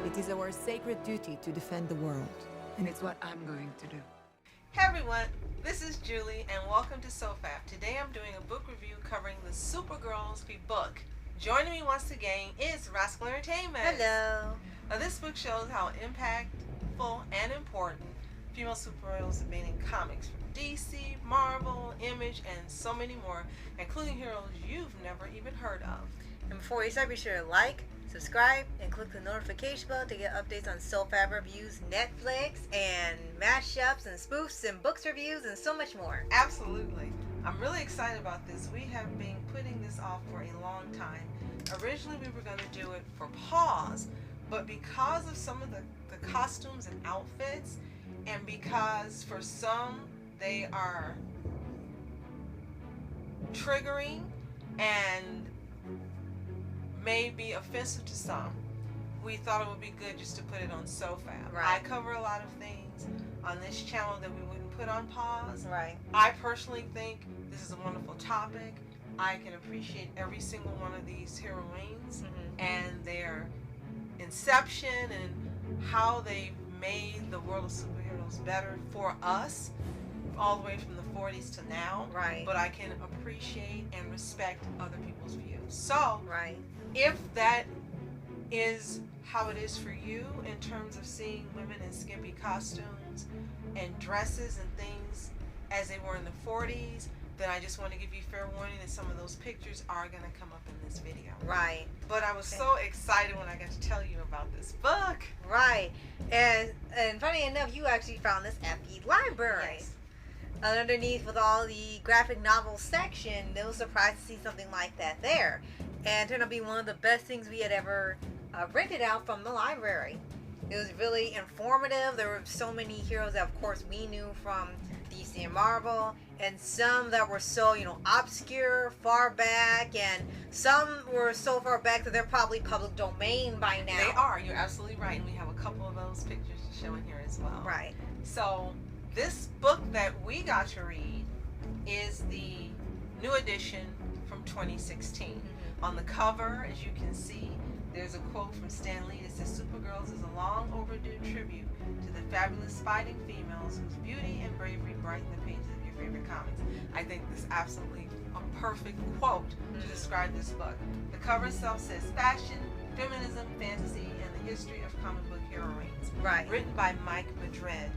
It is our sacred duty to defend the world. And it's what I'm going to do. Hey everyone, this is Julie and welcome to SOFHAB. Today I'm doing a book review covering the Supergirls book. Joining me once again is Rascal Entertainments. Hello. Now this book shows how impactful and important female superheroes have been in comics from DC, Marvel, Image, and so many more, including heroes you've never even heard of. And before you start, be sure to like, subscribe, and click the notification bell to get updates on SOFHAB reviews, Netflix, and mashups, and spoofs, and books reviews, and so much more. Absolutely. I'm really excited about this. We have been putting this off for a long time. Originally we were going to do it for pause, but because of some of the costumes and outfits, and because for some they are triggering and may be offensive to some, we thought it would be good just to put it on SOFHAB. Right. I cover a lot of things on this channel that we wouldn't put on pause. Right. I personally think this is a wonderful topic. I can appreciate every single one of these heroines and their inception and how they made the world of superheroes better for us all the way from the 40s to now. Right. But I can appreciate and respect other people's views. So, Right. if that is how it is for you in terms of seeing women in skimpy costumes and dresses and things as they were in the 40s, then I just want to give you fair warning that some of those pictures are going to come up in this video. Right. But I was so excited when I got to tell you about this book. Right. And funny enough, you actually found this at the library. Yes. And underneath with all the graphic novel section, they were surprised to see something like that there. And it turned out to be one of the best things we had ever rented out from the library. It was really informative. There were so many heroes that, of course, we knew from DC and Marvel, and some that were so, obscure, far back, and some were so far back that they're probably public domain by now. They are. You're absolutely right. And we have a couple of those pictures to show in here as well. Right. So this book that we got to read is the new edition from 2016. On the cover, as you can see, there's a quote from Stan Lee that says, "Supergirls is a long overdue tribute to the fabulous fighting females whose beauty and bravery brighten the pages of your favorite comics." I think this is absolutely a perfect quote to describe this book. The cover itself says, "Fashion, Feminism, Fantasy, and the History of Comic Book Heroines." Right. Written by Mike Madrid.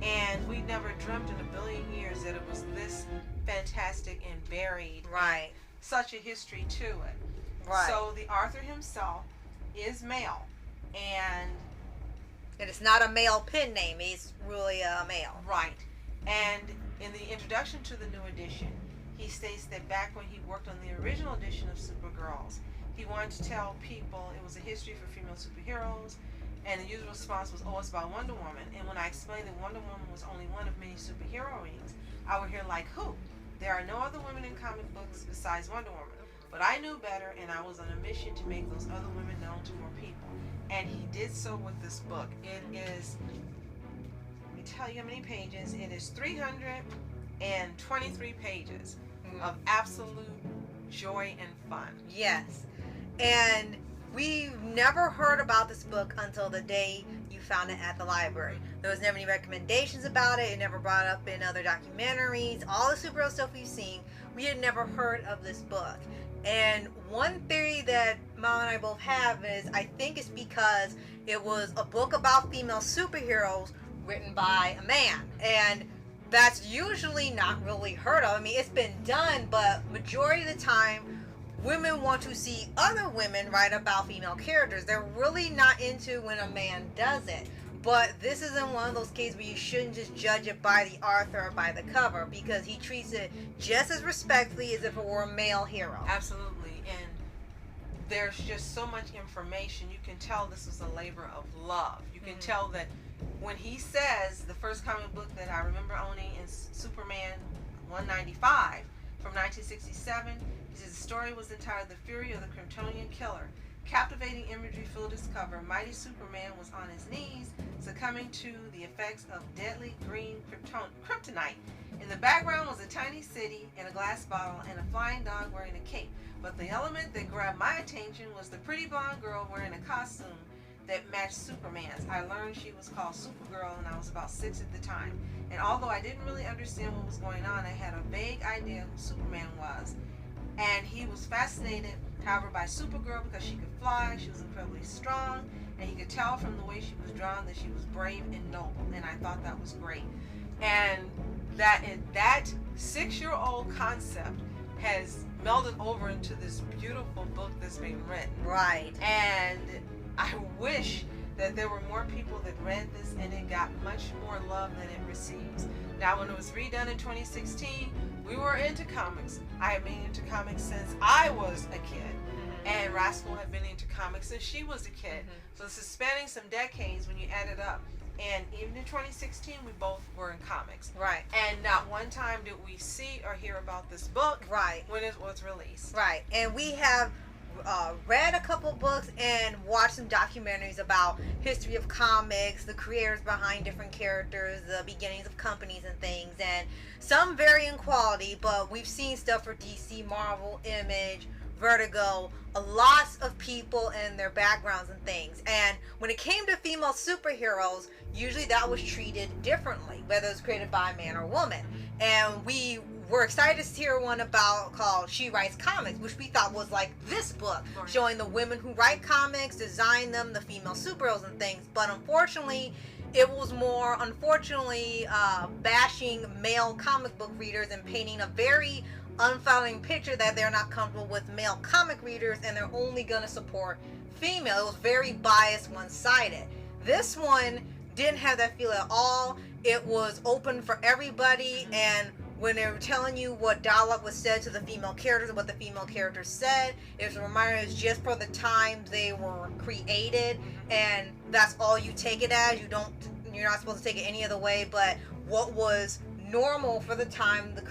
And we never dreamt in a billion years that it was this fantastic and varied. Right. Such a history to it. Right. So the author himself is male, and it's not a male pen name. He's really a male. Right. And in the introduction to the new edition, he states that back when he worked on the original edition of Supergirls, he wanted to tell people it was a history for female superheroes, and the usual response was, "Oh, it's about Wonder Woman." And when I explained that Wonder Woman was only one of many superheroines, I would hear like, "Who? There are no other women in comic books besides Wonder Woman." But I knew better, and I was on a mission to make those other women known to more people. And he did so with this book. It is, let me tell you how many pages. It is 323 pages of absolute joy and fun. Yes. And we never heard about this book until the day you found it at the library. There was never any recommendations about it. It never brought up in other documentaries. All the superhero stuff we've seen, we had never heard of this book. And one theory that Mom and I both have is I think it's because it was a book about female superheroes written by a man. And that's usually not really heard of. I mean, it's been done, but majority of the time, women want to see other women write about female characters. They're really not into when a man does it. But this isn't one of those cases where you shouldn't just judge it by the author or by the cover, because he treats it just as respectfully as if it were a male hero. Absolutely. And there's just so much information. You can tell this was a labor of love. You can tell that when he says, the first comic book that I remember owning is Superman 195 from 1967. He says the story was entitled The Fury of the Kryptonian Killer. Captivating imagery filled its cover. Mighty Superman was on his knees, succumbing to the effects of deadly green kryptonite. In the background was a tiny city and a glass bottle and a flying dog wearing a cape. But the element that grabbed my attention was the pretty blonde girl wearing a costume that matched Superman's. I learned she was called Supergirl, and I was about 6 at the time. And although I didn't really understand what was going on, I had a vague idea who Superman was. And he was fascinated, however, by Supergirl because she could fly, she was incredibly strong, and he could tell from the way she was drawn that she was brave and noble. And I thought that was great. And that 6-year-old concept has melded over into this beautiful book that's being written. Right. And I wish that there were more people that read this and it got much more love than it receives. Now, when it was redone in 2016, we were into comics. I have been into comics since I was a kid. And Rascal had been into comics since she was a kid. So this is spanning some decades when you add it up. And even in 2016, we both were in comics. Right. And not one time did we see or hear about this book Right. when it was released. Right. And we have read a couple books and watched some documentaries about history of comics, the creators behind different characters, the beginnings of companies and things, and some vary in quality, but we've seen stuff for DC, Marvel, Image, Vertigo, a lot of people and their backgrounds and things. And when it came to female superheroes, usually that was treated differently, whether it was created by a man or woman. And we were excited to hear one about called She Writes Comics, which we thought was like this book, showing the women who write comics, design them, the female superheroes and things. But unfortunately, it was more bashing male comic book readers and painting a very unflattering picture that they're not comfortable with male comic readers and they're only going to support female. It was very biased, one-sided. This one didn't have that feel at all. It was open for everybody, and when they were telling you what dialogue was said to the female characters and what the female characters said, it was a reminder it was just for the time they were created, and that's all you take it as. You're not supposed to take it any other way, but what was normal for the time the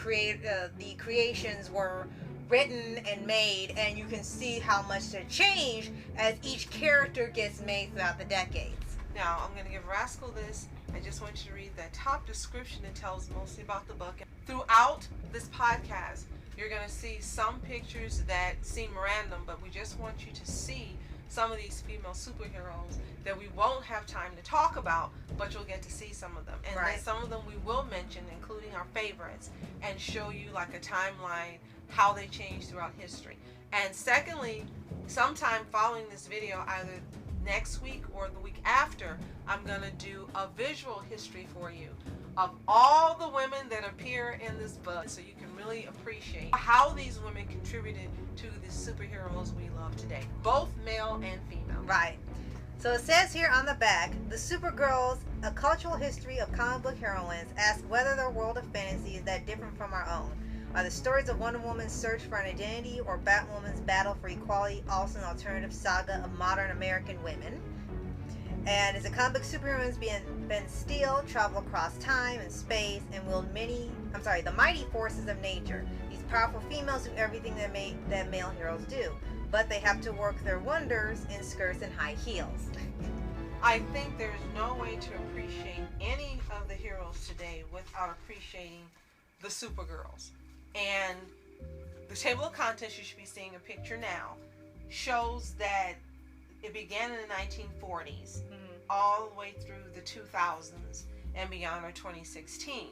creations were written and made, and you can see how much they change as each character gets made throughout the decades. Now, I'm going to give Rascal this. I just want you to read that top description that tells mostly about the book. Throughout this podcast, you're going to see some pictures that seem random, but we just want you to see some of these female superheroes that we won't have time to talk about, but you'll get to see some of them. And then some of them we will mention, including our favorites, and show you like a timeline, how they changed throughout history. And secondly, sometime following this video, either next week or the week after, I'm going to do a visual history for you of all the women that appear in this book, so you can really appreciate how these women contributed to the superheroes we love today, both male and female. Right. So it says here on the back, the Supergirls, a cultural history of comic book heroines, asks whether their world of fantasy is that different from our own. Are the stories of Wonder Woman's search for an identity or Batwoman's battle for equality also an alternative saga of modern American women? And is the comic book superheroines been steel, travel across time and space, and wield the mighty forces of nature? These powerful females do everything that male heroes do, but they have to work their wonders in skirts and high heels. I think there's no way to appreciate any of the heroes today without appreciating the Supergirls. And the table of contents, you should be seeing a picture now, shows that it began in the 1940s, all the way through the 2000s and beyond, or 2016.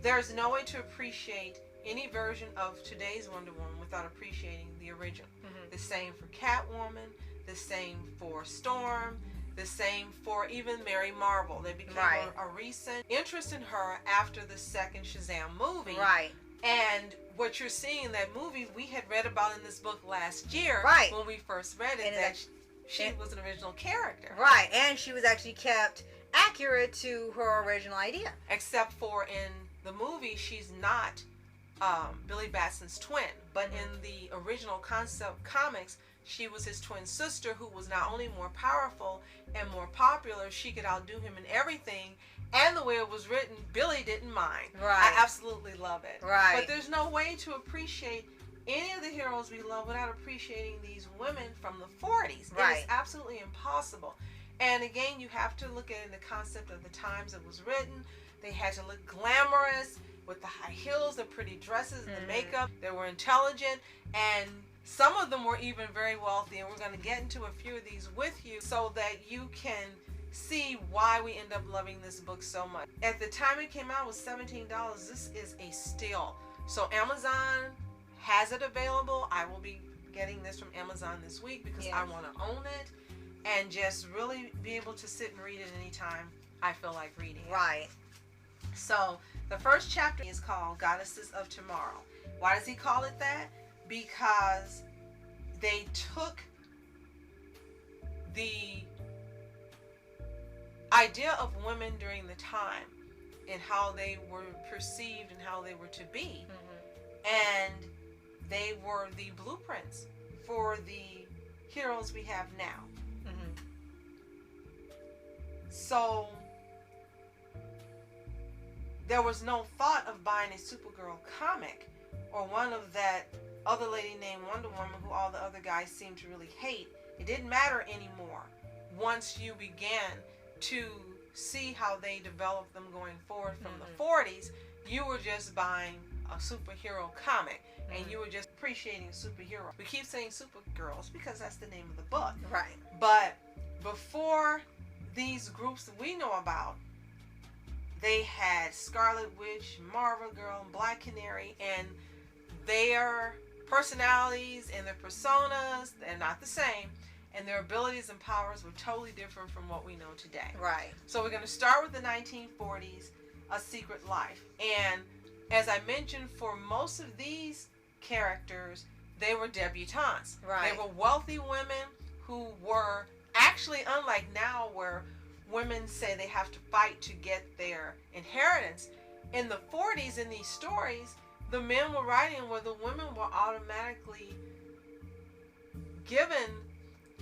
There's no way to appreciate any version of today's Wonder Woman without appreciating the original. The same for Catwoman, the same for Storm, the same for even Mary Marvel. There became a recent interest in her after the second Shazam movie. Right. And what you're seeing in that movie, we had read about in this book last year when we first read it, that she was an original character. Right, and she was actually kept accurate to her original idea. Except for in the movie, she's not Billy Batson's twin, but in the original concept comics, she was his twin sister who was not only more powerful and more popular, she could outdo him in everything. And the way it was written, Billy didn't mind. Right. I absolutely love it. Right. But there's no way to appreciate any of the heroes we love without appreciating these women from the 40s. Right. It is absolutely impossible. And again, you have to look at it in the concept of the times it was written. They had to look glamorous with the high heels, the pretty dresses, the makeup. They were intelligent, and Some of them were even very wealthy, and we're going to get into a few of these with you so that you can see why we end up loving this book so much. At the time it came out, it was $17. This is a steal. So Amazon has it available. I will be getting this from Amazon this week because I want to own it and just really be able to sit and read it anytime I feel like reading it. Right. So the first chapter is called Goddesses of Tomorrow. Why does he call it that? Because they took the idea of women during the time and how they were perceived and how they were to be, and they were the blueprints for the heroes we have now. So there was no thought of buying a Supergirl comic or one of that other lady named Wonder Woman who all the other guys seemed to really hate. It didn't matter anymore once you began to see how they developed them going forward from the 40s. You were just buying a superhero comic and you were just appreciating a superhero. We keep saying Supergirls because that's the name of the book. Right. But before these groups that we know about, they had Scarlet Witch, Marvel Girl, and Black Canary, and their personalities and their personas, they're not the same, and their abilities and powers were totally different from what we know today. Right. So we're going to start with the 1940s, A Secret Life. And as I mentioned, for most of these characters, they were debutantes. Right. They were wealthy women who were actually, unlike now where women say they have to fight to get their inheritance, in the 40s in these stories, the men were writing where the women were automatically given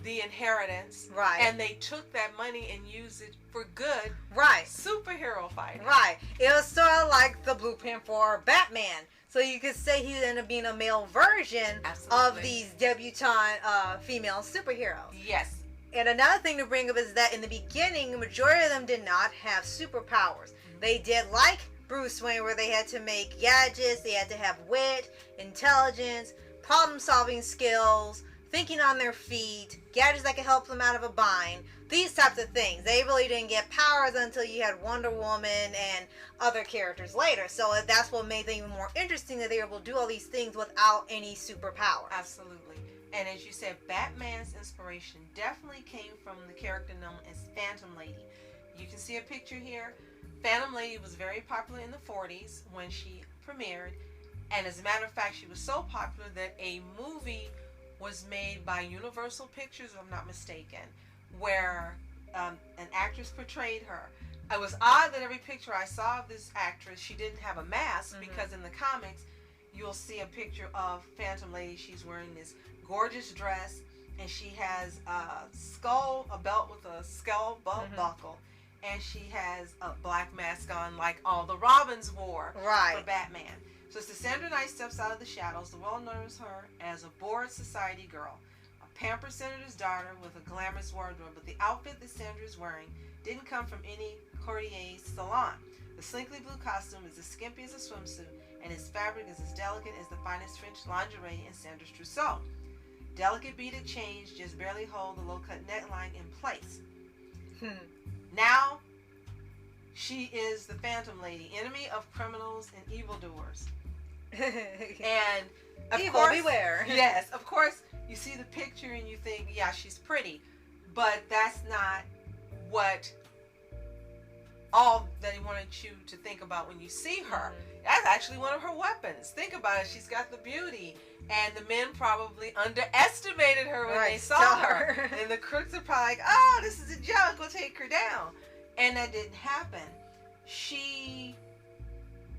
the inheritance, right, and they took that money and used it for good, right, superhero fighting. Right. It was sort of like the blueprint for Batman. So you could say he ended up being a male version of these debutante female superheroes. Yes. And another thing to bring up is that in the beginning, the majority of them did not have superpowers. They did like Bruce Wayne, where they had to make gadgets, they had to have wit, intelligence, problem-solving skills, thinking on their feet, gadgets that could help them out of a bind, these types of things. They really didn't get powers until you had Wonder Woman and other characters later. So that's what made them even more interesting, that they were able to do all these things without any superpowers. Absolutely. And as you said, Batman's inspiration definitely came from the character known as Phantom Lady. You can see a picture here. Phantom Lady was very popular in the 40s when she premiered. And as a matter of fact, she was so popular that a movie was made by Universal Pictures, if I'm not mistaken, where an actress portrayed her. It was odd that every picture I saw of this actress, she didn't have a mask, because in the comics, you'll see a picture of Phantom Lady. She's wearing this gorgeous dress, and she has a belt with a skull buckle, and she has a black mask on like all the Robins wore for Batman. So Sandra Knight steps out of the shadows. The world knows her as a bored society girl, a pampered senator's daughter with a glamorous wardrobe, but the outfit that Sandra is wearing didn't come from any courtier's salon. The slinkly blue costume is as skimpy as a swimsuit, and its fabric is as delicate as the finest French lingerie in Sandra's trousseau. Delicate beaded chains just barely hold the low-cut neckline in place. Now, she is the Phantom Lady, enemy of criminals and evildoers. And of Evil, course, beware. Yes, of course, you see the picture and you think, yeah, she's pretty, but that's not what all that he wanted you to think about when you see her. That's actually one of her weapons. Think about it. She's got the beauty, and the men probably underestimated her when they saw her. And the crooks are probably like, oh, this is a joke, we'll take her down. And that didn't happen. She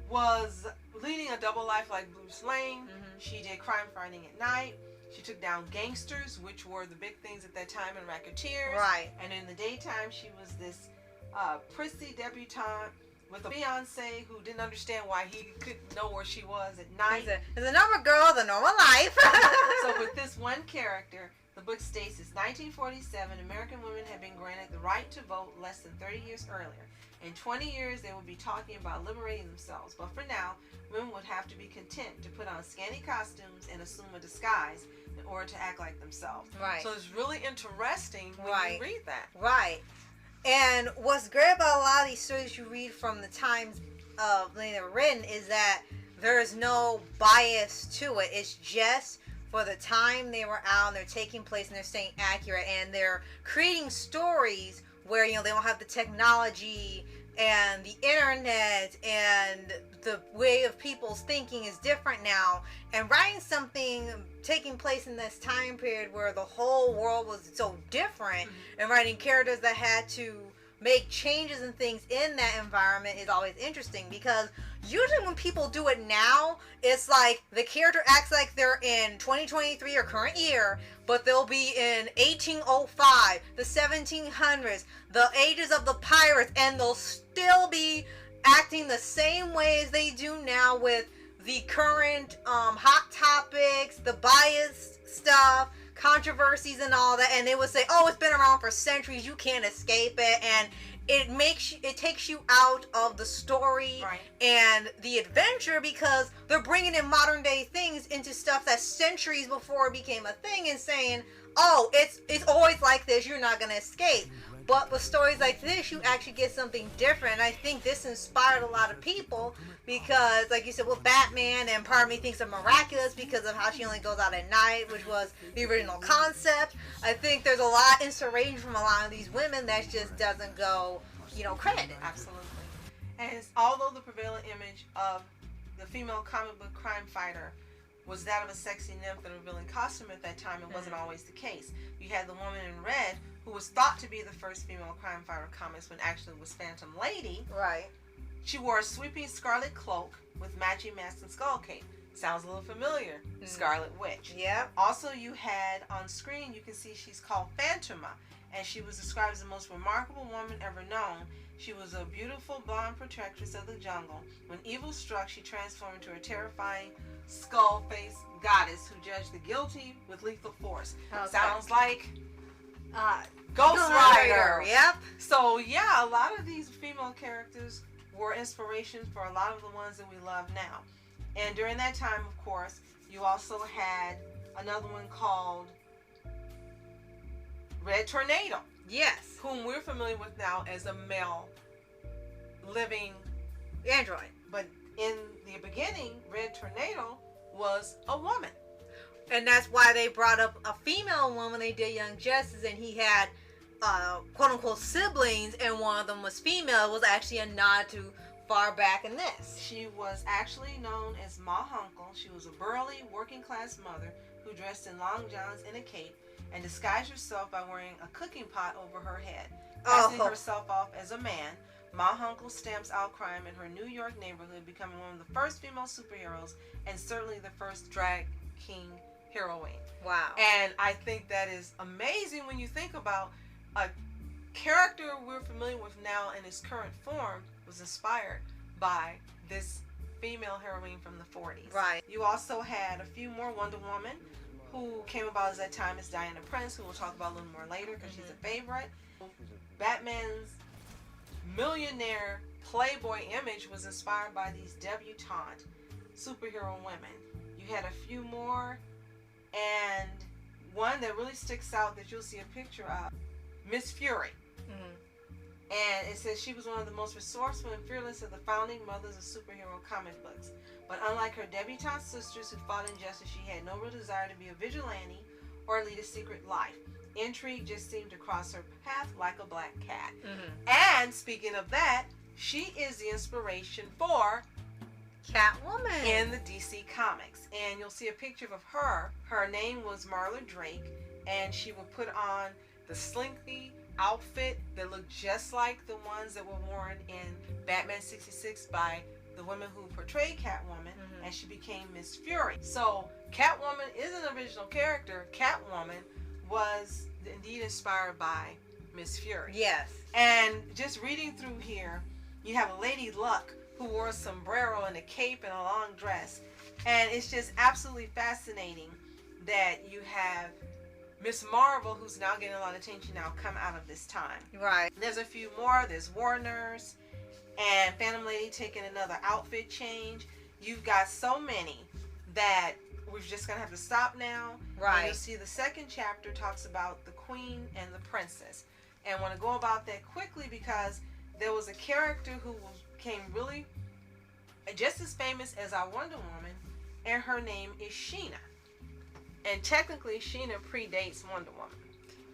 was leading a double life like Bruce Wayne. She did crime fighting at night. She took down gangsters, which were the big things at that time, and racketeers. Right. And in the daytime, she was this prissy debutante with a fiance who didn't understand why he couldn't know where she was at night. It's a normal girl, the normal life. So with this one character, The book states it's 1947. American women had been granted the right to vote less than 30 years earlier. In 20 years, they would be talking about liberating themselves. But for now, women would have to be content to put on scanty costumes and assume a disguise in order to act like themselves. Right. So it's really interesting when you read that. Right. And what's great about a lot of these stories you read from the times of when they were written is that there is no bias to it. It's just for the time they were out and they're taking place and they're staying accurate and they're creating stories where, you know, they don't have the technology and the internet and the way of people's thinking is different now. And writing something taking place in this time period where the whole world was so different, and writing characters that had to make changes and things in that environment is always interesting, because usually when people do it now, it's like the character acts like they're in 2023 or current year, but they'll be in 1805, the 1700s, the ages of the pirates, and they'll still be acting the same way as they do now with the current hot topics, the bias stuff, controversies and all that, and they would say, oh, it's been around for centuries, you can't escape it, and it takes you out of the story and the adventure, because they're bringing in modern day things into stuff that centuries before it became a thing and saying, oh, it's always like this, you're not going to escape. But with stories like this, you actually get something different. And I think this inspired a lot of people because, like you said, with Batman, and part of me thinks of Miraculous because of how she only goes out at night, which was the original concept. I think there's a lot of inspiration from a lot of these women that just doesn't go, you know, credited. Absolutely. And although the prevailing image of the female comic book crime fighter was that of a sexy nymph in a revealing costume at that time, it wasn't always the case. You had the woman in red, who was thought to be the first female crime fighter comics, when actually it was Phantom Lady. Right. She wore a sweeping scarlet cloak with matching mask and skull cape. Sounds a little familiar. Scarlet Witch. Yeah. Also, you had on screen, you can see she's called Phantoma, and she was described as the most remarkable woman ever known. She was a beautiful blonde protectress of the jungle. When evil struck, she transformed into a terrifying skull-faced goddess who judged the guilty with lethal force. Okay. Sounds like Ghost Rider. Yep. So yeah, a lot of these female characters were inspirations for a lot of the ones that we love now. And during that time, of course, you also had another one called Red Tornado. Yes. Whom we're familiar with now as a male living android. But in the beginning, Red Tornado was a woman. And that's why they brought up a female one when they did Young Justice, and he had quote-unquote siblings, and one of them was female. It was actually a nod to far back in this. She was actually known as Ma Hunkle. She was a burly, working-class mother who dressed in long johns and a cape and disguised herself by wearing a cooking pot over her head. Passing herself off as a man, Ma Hunkle stamps out crime in her New York neighborhood, becoming one of the first female superheroes and certainly the first drag king heroine. Wow. And I think that is amazing when you think about a character we're familiar with now in its current form was inspired by this female heroine from the 40s. Right. You also had a few more. Wonder Woman, who came about at that time, as Diana Prince, who we'll talk about a little more later because she's a favorite. Batman's millionaire playboy image was inspired by these debutante superhero women. You had a few more, and one that really sticks out that you'll see a picture of, Miss Fury. And it says she was one of the most resourceful and fearless of the founding mothers of superhero comic books. But unlike her debutante sisters who fought injustice, she had no real desire to be a vigilante or lead a secret life. Intrigue just seemed to cross her path like a black cat. And speaking of that, she is the inspiration for Catwoman in the DC Comics. And you'll see a picture of her. Her name was Marla Drake, and she would put on the slinky outfit that looked just like the ones that were worn in Batman 66 by the women who portrayed Catwoman, and she became Miss Fury. So Catwoman is an original character. Catwoman was indeed inspired by Miss Fury. Yes. And just reading through here, you have a Lady Luck who wore a sombrero and a cape and a long dress. And it's just absolutely fascinating that you have Miss Marvel, who's now getting a lot of attention now, come out of this time. Right. There's a few more. There's War Nurse and Phantom Lady taking another outfit change. You've got so many that we're just going to have to stop now. Right. And you'll see the second chapter talks about the Queen and the Princess. And I want to go about that quickly because there was a character who became really just as famous as our Wonder Woman, and her name is Sheena. And technically, Sheena predates Wonder Woman.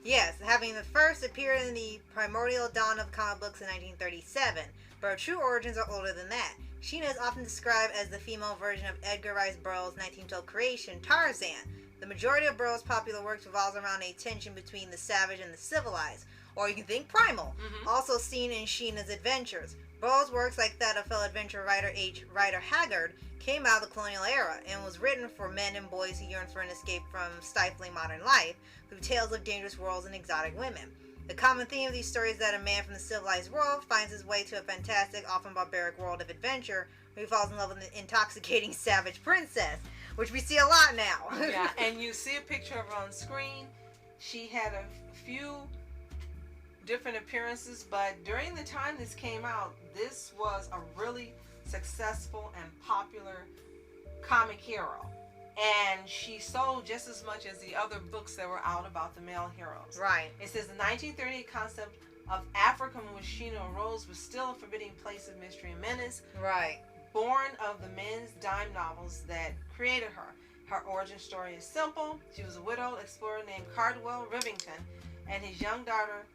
Yes, having the first appeared in the primordial dawn of comic books in 1937, but her true origins are older than that. Sheena is often described as the female version of Edgar Rice Burroughs' 1912 creation, Tarzan. The majority of Burroughs' popular works revolves around a tension between the savage and the civilized, or you can think primal, also seen in Sheena's adventures. Burroughs' works, like that of fellow adventure writer H. Rider Haggard, came out of the colonial era and was written for men and boys who yearn for an escape from stifling modern life, through tales of dangerous worlds and exotic women. The common theme of these stories is that a man from the civilized world finds his way to a fantastic, often barbaric world of adventure, where he falls in love with an intoxicating savage princess, which we see a lot now. Yeah, and you see a picture of her on screen. She had a few different appearances, but during the time this came out, this was a really successful and popular comic hero. And she sold just as much as the other books that were out about the male heroes. Right. It says the 1938 concept of Africa in which Sheena arose was still a forbidding place of mystery and menace. Right. Born of the men's dime novels that created her. Her origin story is simple. She was a widowed explorer named Cardwell Rivington and his young daughter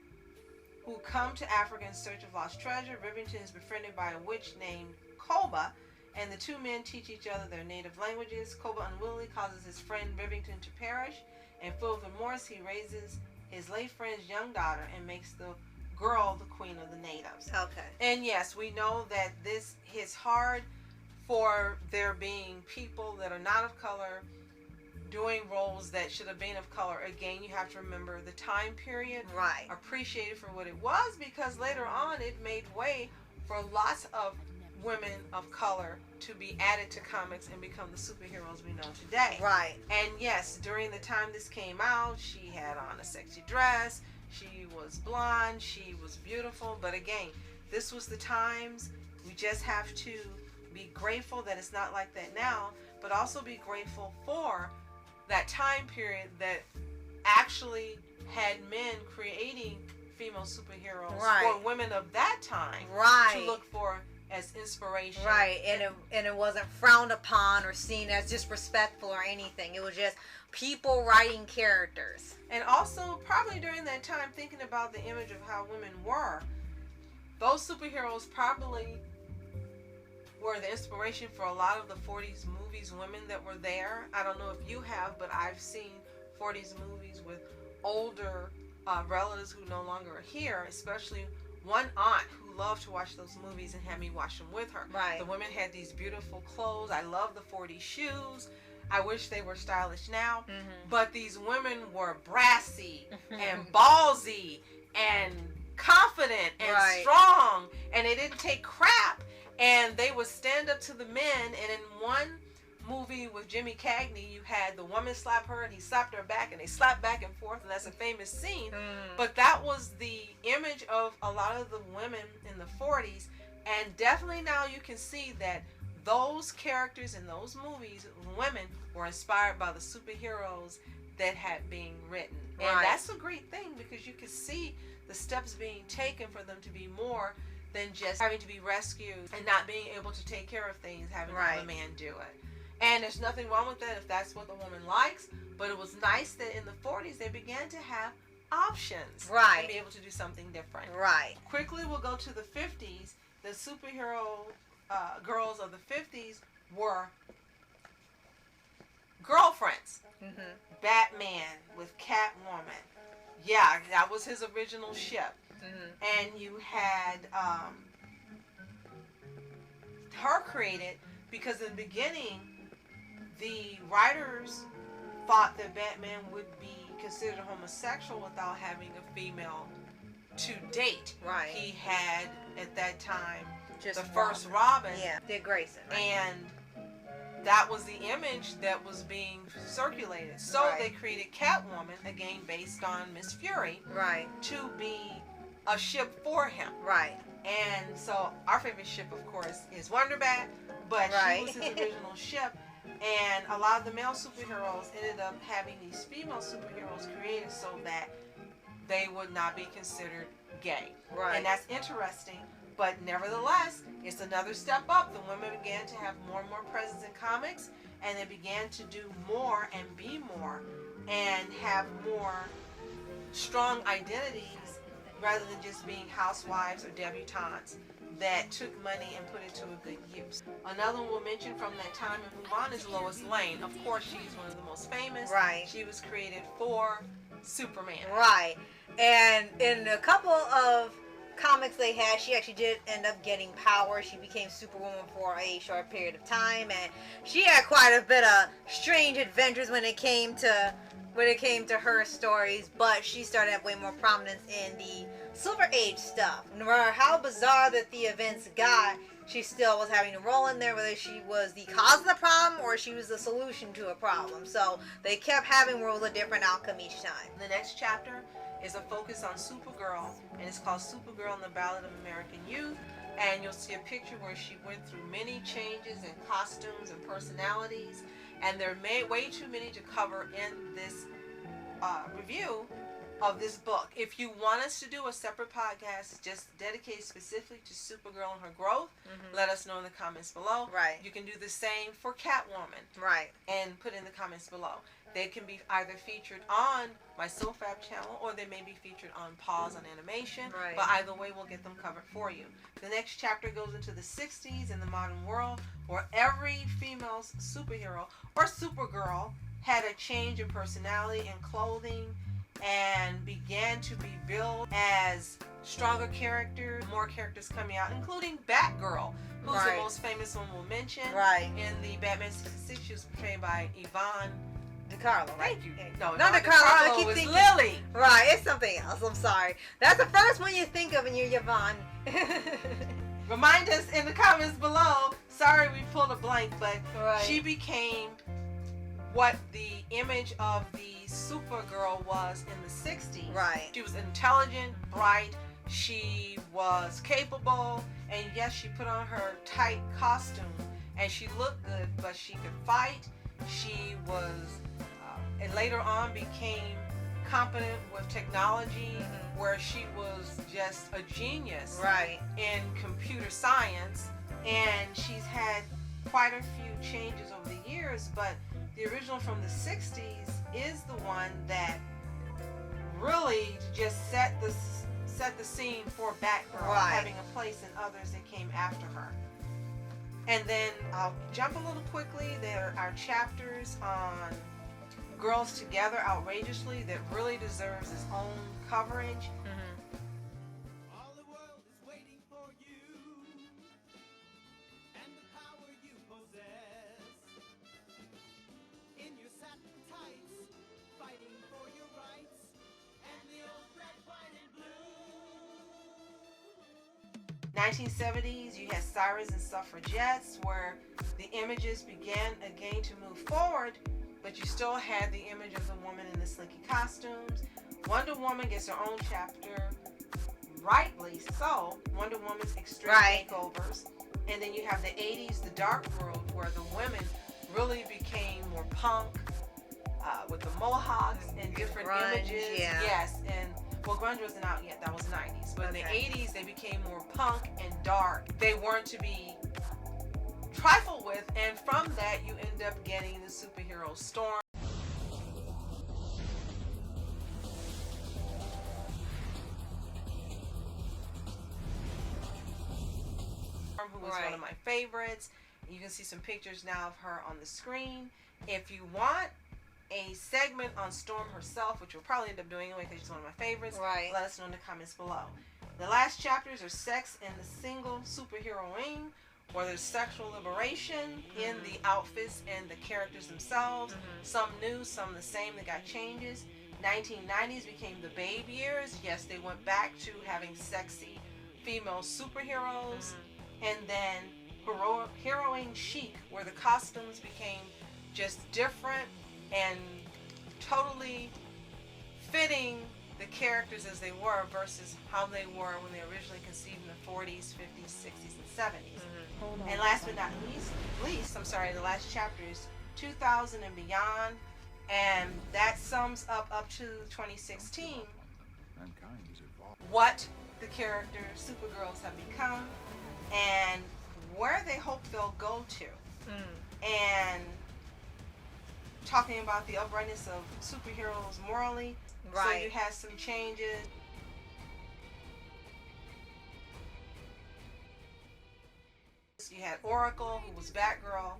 who come to Africa in search of lost treasure. Rivington is befriended by a witch named Koba, and the two men teach each other their native languages. Koba unwillingly causes his friend Rivington to perish, and filled with remorse, he raises his late friend's young daughter and makes the girl the queen of the natives. Okay. And yes, we know that this hits hard for there being people that are not of color doing roles that should have been of color. Again, you have to remember the time period. Right. Appreciate it for what it was, because later on it made way for lots of women of color to be added to comics and become the superheroes we know today. Right. And yes, during the time this came out, she had on a sexy dress, she was blonde, she was beautiful, but again, this was the times. We just have to be grateful that it's not like that now, but also be grateful for that time period that actually had men creating female superheroes for women of that time to look for as inspiration. Right, and it wasn't frowned upon or seen as disrespectful or anything. It was just people writing characters. And also, probably during that time, thinking about the image of how women were, those superheroes probably were the inspiration for a lot of the 40s movies, women that were there. I don't know if you have, but I've seen 40s movies with older relatives who no longer are here, especially one aunt who loved to watch those movies and had me watch them with her. Right. The women had these beautiful clothes. I love the 40s shoes. I wish they were stylish now. But these women were brassy and ballsy and confident and strong, and they didn't take crap, and they would stand up to the men. And in one movie with Jimmy Cagney, you had the woman slap her and he slapped her back, and they slapped back and forth, and that's a famous scene. But that was the image of a lot of the women in the 40s, and definitely now you can see that those characters in those movies, women, were inspired by the superheroes that had been written. And that's a great thing, because you can see the steps being taken for them to be more than just having to be rescued and not being able to take care of things, having to have a man do it. And there's nothing wrong with that if that's what the woman likes, but it was nice that in the 40s they began to have options to be able to do something different. Quickly, we'll go to the 50s. The superhero girls of the 50s were girlfriends. Batman with Catwoman. Yeah, that was his original ship. And you had her created because in the beginning, the writers thought that Batman would be considered homosexual without having a female to date. He had, at that time, just the first Robin. Dick Grayson. And that was the image that was being circulated. So Right. they created Catwoman, again based on Miss Fury, Right. to be a ship for him. Right. And so our favorite ship, of course, is Wonder Bat, but Right. she was his original ship. And a lot of the male superheroes ended up having these female superheroes created so that they would not be considered gay. Right. And that's interesting. But nevertheless, it's another step up. The women began to have more and more presence in comics, and they began to do more and be more and have more strong identities rather than just being housewives or debutantes that took money and put it to a good use. Another one we'll mention from that time and move on is Lois Lane. Of course, she's one of the most famous. Right. She was created for Superman. Right. And in a couple of comics they had, she actually did end up getting power. She became Superwoman for a short period of time, and she had quite a bit of strange adventures when it came to her stories, but she started to have way more prominence in the Silver Age stuff. No matter how bizarre that the events got, she still was having a role in there, whether she was the cause of the problem or she was the solution to a problem. So they kept having worlds of different outcome each time. The next chapter is a focus on Supergirl, and it's called Supergirl and the Ballad of American Youth. And you'll see a picture where she went through many changes in costumes and personalities, and there are way too many to cover in this review of this book. If you want us to do a separate podcast just dedicated specifically to Supergirl and her growth, let us know in the comments below. Right. You can do the same for Catwoman. Right. And put in the comments below. They can be either featured on my SOFHAB channel, or they may be featured on Pause on Animation. Right. But either way, we'll get them covered for you. The next chapter goes into the 60s in the modern world, where every female superhero or Supergirl had a change in personality and clothing, and began to be billed as stronger characters, more characters coming out, including Batgirl, who's Right. the most famous one we'll mention. Right. In the Batman 66, she was portrayed by Yvonne. DiCarlo, right? Thank you. No, not Yvonne DiCarlo. I DiCarlo keep was thinking Lily. Right, it's something else. I'm sorry. That's the first one you think of when you're Yvonne. Remind us in the comments below. Sorry we pulled a blank, but Right. she became what the image of the Supergirl was in the 60s. Right. She was intelligent, bright, she was capable, and yes, she put on her tight costume and she looked good, but she could fight. She was, and later on became competent with technology, where she was just a genius Right. in computer science, and she's had quite a few changes over the years, but the original from the 60s is the one that really just set the scene for Batgirl, Right. having a place in others that came after her. And then I'll jump a little quickly. There are chapters on Girls Together Outrageously that really deserves its own coverage. All the world is waiting for you and the power you possess. In your satin tights, fighting for your rights, and the old red, white, and blue. 1970s, you had Sirens and Suffragettes, where the images began again to move forward, but you still had the image of the woman in the slinky costumes. Wonder Woman gets her own chapter, rightly so. Wonder Woman's extreme Right. makeovers. And then you have the 80s, the dark world, where the women really became more punk, with the mohawks and different Grunge, images. yeah. Yes, and well, grunge wasn't out yet. That was 90s. But in the Okay. 80s, they became more punk and dark. They weren't to be trifled with, and from that, you end up getting the superhero Storm. Who was one Right. of my favorites. You can see some pictures now of her on the screen. If you want a segment on Storm herself, which we'll probably end up doing anyway because she's one of my favorites, Right. let us know in the comments below. The last chapters are sex and the single superheroine, where there's sexual liberation in the outfits and the characters themselves. Some new, some the same, they got changes. 1990s became the babe years. Yes, they went back to having sexy female superheroes. And then heroine chic, where the costumes became just different and totally fitting the characters as they were versus how they were when they originally conceived in the 40s, 50s, 60s, and 70s. And last but not least, the last chapter is 2000 and beyond, and that sums up to 2016 what the character Supergirls have become and where they hope they'll go to. And talking about the uprightness of superheroes morally. Right. So you had some changes. You had Oracle, who was Batgirl,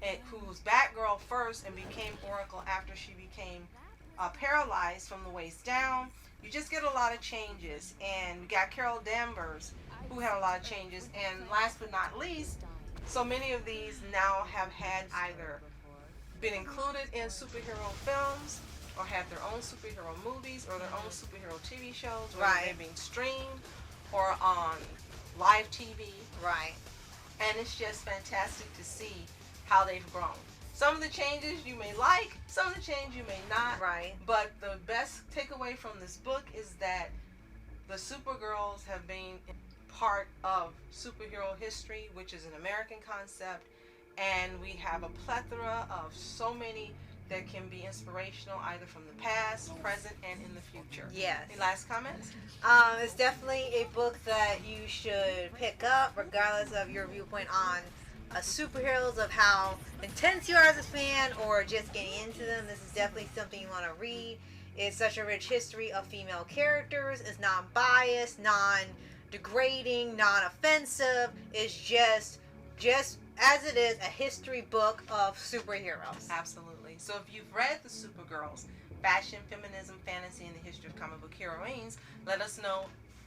and who was Batgirl first and became Oracle after she became paralyzed from the waist down. You just get a lot of changes. And we got Carol Danvers, who had a lot of changes. And last but not least, so many of these now have had either been included in superhero films or have their own superhero movies or their own superhero TV shows, whether they're being streamed or on live TV. Right. And it's just fantastic to see how they've grown. Some of the changes you may like, some of the changes you may not. Right. But the best takeaway from this book is that the Supergirls have been part of superhero history, which is an American concept, and we have a plethora of so many that can be inspirational either from the past, present, and in the future. Yes. Any last comments? It's definitely a book that you should pick up regardless of your viewpoint on superheroes, of how intense you are as a fan or just getting into them. This is definitely something you want to read. It's such a rich history of female characters. It's non-biased, non-degrading, non-offensive. It's just as it is, a history book of superheroes. Absolutely. So if you've read the Supergirls, Fashion, Feminism, Fantasy, and the History of Comic Book Heroines, let us know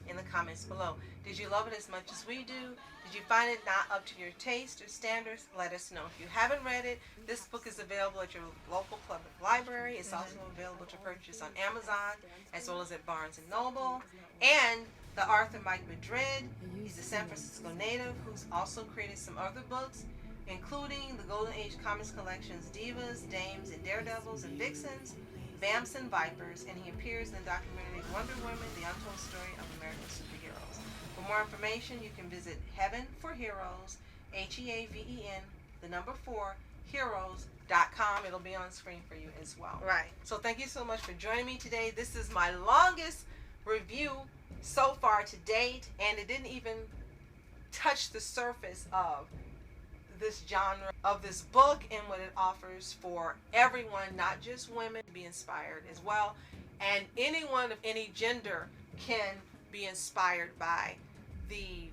in the comments below. Did you love it as much as we do? Did you find it not up to your taste or standards? Let us know. If you haven't read it, this book is available at your local public library. It's also available to purchase on Amazon as well as at Barnes & Noble. And the Arthur Mike Madrid, he's a San Francisco native who's also created some other books, including the Golden Age Comics Collections Divas, Dames, and Daredevils, and Vixens, Vamps, and Vipers, and he appears in the documentary Wonder Woman, The Untold Story of American Superheroes. For more information, you can visit Heaven for Heroes, HEAVEN, the number 4, heroes.com. It'll be on screen for you as well. Right. So thank you so much for joining me today. This is my longest review so far to date, and it didn't even touch the surface of this genre of this book and what it offers for everyone, not just women, to be inspired as well. And anyone of any gender can be inspired by the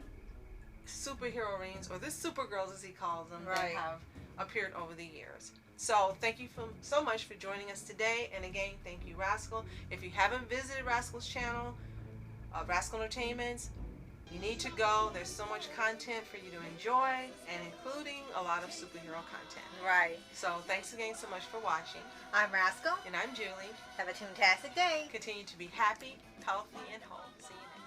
superheroines, or the Supergirls as he calls them, that have appeared over the years. So thank you so much for joining us today. And again, thank you, Rascal. If you haven't visited Rascal's channel, Rascal Entertainments, you need to go. There's so much content for you to enjoy, and including a lot of superhero content. Right. So thanks again so much for watching. I'm Rascal. And I'm Julie. Have a toontastic day. Continue to be happy, healthy, and whole. See you next time.